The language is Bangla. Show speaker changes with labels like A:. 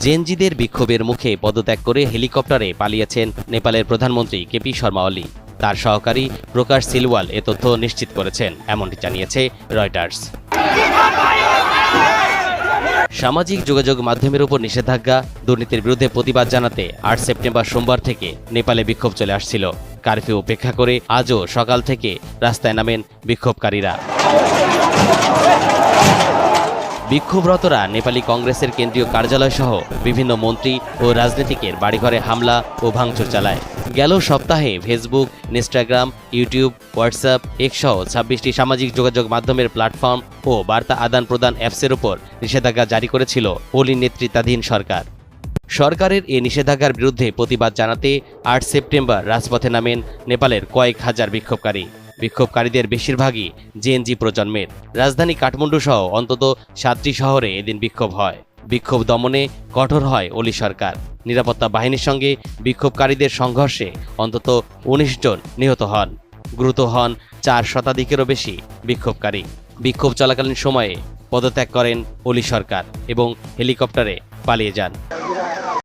A: জেনজিদের বিক্ষোভের মুখে পদত্যাগ করে হেলিকপ্টারে পালিয়েছেন নেপালের প্রধানমন্ত্রী কেপি শর্মা ওলি। তার সহকারী প্রকাশ সিলওয়াল এ তথ্য নিশ্চিত করেছেন, এমনটি জানিয়েছে রয়টার্স। সামাজিক যোগাযোগ মাধ্যমের উপর নিষেধাজ্ঞা, দুর্নীতির বিরুদ্ধে প্রতিবাদ জানাতে ৮ সেপ্টেম্বর সোমবার থেকে নেপালে বিক্ষোভ চলে আসছিল। কারফিউ উপেক্ষা করে আজও সকাল থেকে রাস্তায় নামেন বিক্ষোভকারীরা। বিক্ষোভরতরা নেপালি কংগ্রেসের কেন্দ্রীয় কার্যালয় সহ বিভিন্ন মন্ত্রী ও রাজনীতিকের বাড়িঘরে হামলা ও ভাঙচুর চালায়। গেল সপ্তাহে Facebook, Instagram, YouTube, WhatsApp, x সহ ২৬টি সামাজিক যোগাযোগ মাধ্যমের প্ল্যাটফর্ম ও বার্তা আদান প্রদান অ্যাপসের উপর নিষেধাজ্ঞা জারি করেছিল ওলি নেতৃত্বাধীন সরকার। সরকারের এই নিষেধাজ্ঞার বিরুদ্ধে প্রতিবাদ জানাতে ৮ সেপ্টেম্বর রাজপথে নামেন নেপালের কয়েক হাজার বিক্ষোভকারী। বিক্ষোভকারীদের বেশিরভাগই জেএনজি প্রজন্মের। রাজধানী কাঠমান্ডু সহ অন্তত ৭টি শহরে এদিন বিক্ষোভ হয়। বিক্ষোভ দমনে কঠোর হয় ওলি সরকার। নিরাপত্তা বাহিনীর সঙ্গে বিক্ষোভকারীদের সংঘর্ষে অন্তত ১৯ জন নিহত হন। গুরুতর হন ৪ শতাধিকেরও বেশি বিক্ষোভকারী। বিক্ষোভ চলাকালীন সময়ে পদত্যাগ করেন ওলি সরকার এবং হেলিকপ্টারে পালিয়ে যান।